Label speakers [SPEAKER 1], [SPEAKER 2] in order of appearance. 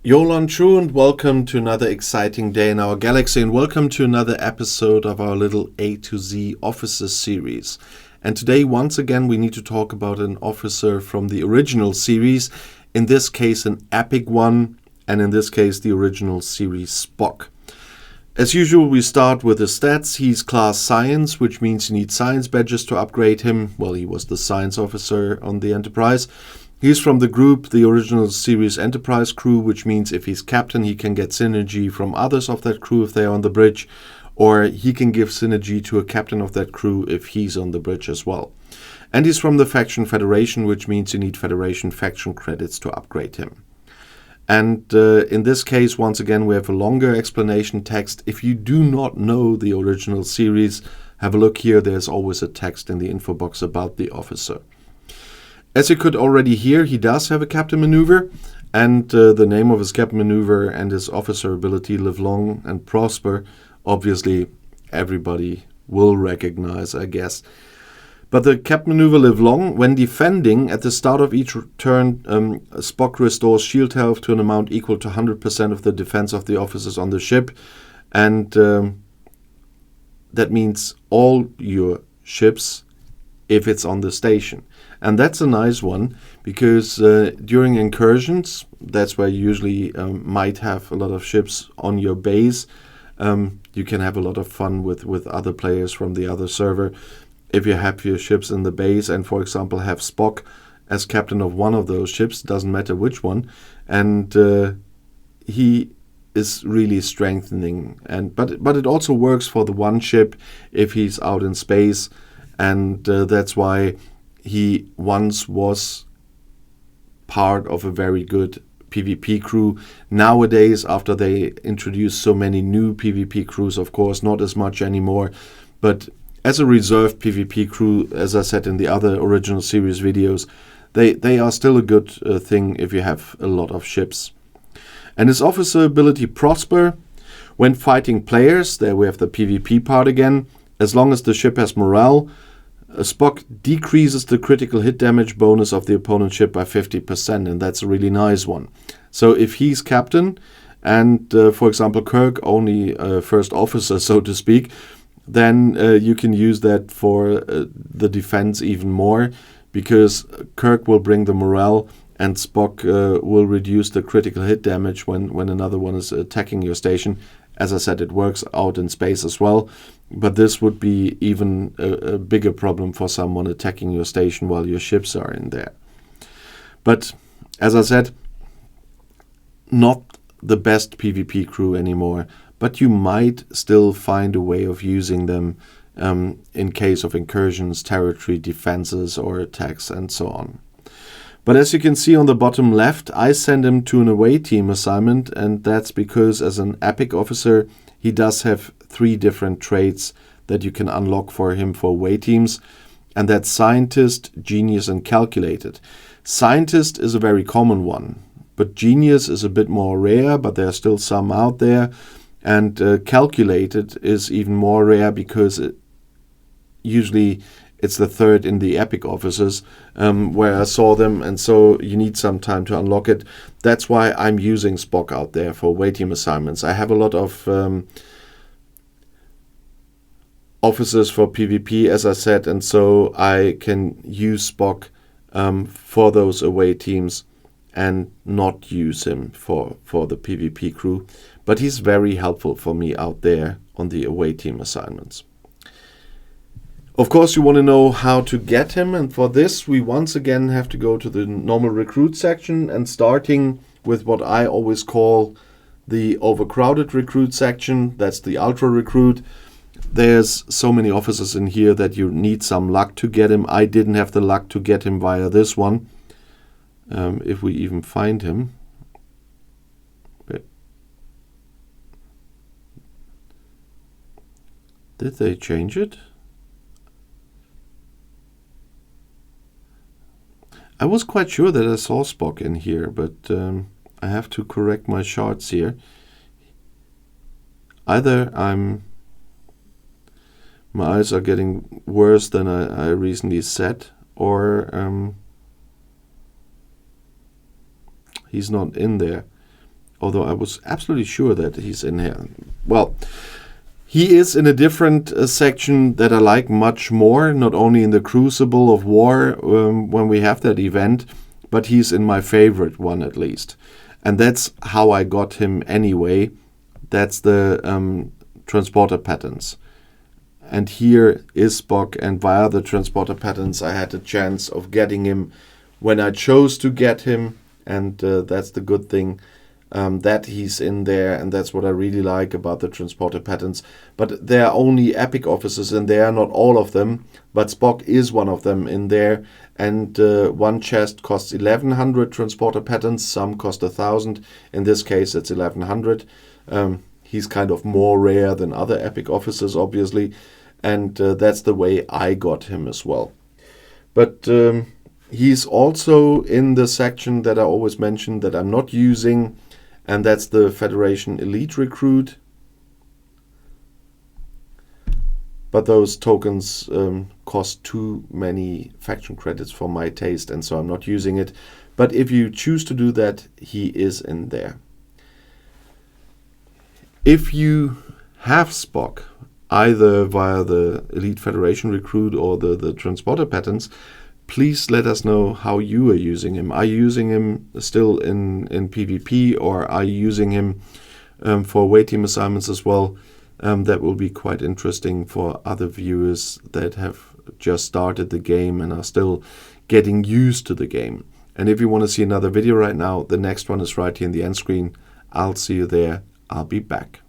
[SPEAKER 1] Yolan True, and welcome to another exciting day in our galaxy, and welcome to another episode of our little A to Z officers series. And today, once again, we need to talk about an officer from the original series, in this case an epic one, and in this case the original series Spock. As usual, we start with the stats. He's class science, which means you need science badges to upgrade him. Well, he was the science officer on the Enterprise. He's from the group, the original series Enterprise crew, which means if he's captain, he can get synergy from others of that crew if they're on the bridge, or he can give synergy to a captain of that crew if he's on the bridge as well. And he's from the faction Federation, which means you need Federation faction credits to upgrade him. And in this case, once again, we have a longer explanation text. If you do not know the original series, have a look here. There's always a text in the info box about the officer. As you could already hear, he does have a captain maneuver, and the name of his captain maneuver and his officer ability, Live Long and Prosper, obviously everybody will recognize, I guess. But the captain maneuver Live Long, when defending, at the start of each turn, Spock restores shield health to an amount equal to 100% of the defense of the officers on the ship, and that means all your ships if it's on the station. And that's a nice one, because during incursions, that's where you usually might have a lot of ships on your base. You can have a lot of fun with other players from the other server. If you have your ships in the base and, for example, have Spock as captain of one of those ships, doesn't matter which one, and he is really strengthening. But it also works for the one ship if he's out in space, and that's why he once was part of a very good PvP crew. Nowadays, after they introduce so many new PvP crews, of course, not as much anymore. But as a reserve PvP crew, as I said in the other original series videos, they are still a good thing if you have a lot of ships. And his officer ability Prosper, when fighting players, there we have the PvP part again, as long as the ship has morale, Spock decreases the critical hit damage bonus of the opponent's ship by 50%, and that's a really nice one. So if he's captain, and for example Kirk only first officer, so to speak, then you can use that for the defense even more, because Kirk will bring the morale and Spock will reduce the critical hit damage when another one is attacking your station. As I said, it works out in space as well, but this would be even a bigger problem for someone attacking your station while your ships are in there. But as I said, not the best PvP crew anymore, but you might still find a way of using them in case of incursions, territory defenses, or attacks, and so on. But as you can see on the bottom left, I send him to an away team assignment, and that's because as an epic officer, he does have 3 different traits that you can unlock for him for away teams, and that's Scientist, Genius, and Calculated. Scientist is a very common one, but Genius is a bit more rare, but there are still some out there, and Calculated is even more rare because usually it's the third in the epic officers where I saw them, and so you need some time to unlock it. That's why I'm using Spock out there for away team assignments. I have a lot of officers for PvP, as I said, and so I can use Spock for those away teams and not use him for the PvP crew. But he's very helpful for me out there on the away team assignments. Of course, you want to know how to get him, and for this we once again have to go to the normal recruit section, and starting with what I always call the overcrowded recruit section, that's the ultra recruit. There's so many officers in here that you need some luck to get him. I didn't have the luck to get him via this one, if we even find him. Did they change it? I was quite sure that I saw Spock in here, but I have to correct my charts here. Either my eyes are getting worse than I recently said, or he's not in there. although I was absolutely sure that he's in here. Well, he is in a different section that I like much more, not only in the Crucible of War when we have that event, but he's in my favorite one at least. And that's how I got him anyway. That's the transporter patterns. And here is Spock, and via the transporter patterns I had a chance of getting him when I chose to get him, and that's the good thing, that he's in there, and that's what I really like about the transporter patterns. But there are only epic officers in there, not all of them, but Spock is one of them in there, and one chest costs 1100 transporter patterns, some cost 1000, in this case it's 1100. He's kind of more rare than other epic officers, obviously, and that's the way I got him as well. But he's also in the section that I always mention that I'm not using, and that's the Federation Elite Recruit. But those tokens cost too many faction credits for my taste, and so I'm not using it. But if you choose to do that, he is in there. If you have Spock, either via the Elite Federation Recruit or the transporter patterns, please let us know how you are using him. Are you using him still in PvP, or are you using him for away team assignments as well? That will be quite interesting for other viewers that have just started the game and are still getting used to the game. And if you want to see another video right now, the next one is right here in the end screen. I'll see you there. I'll be back.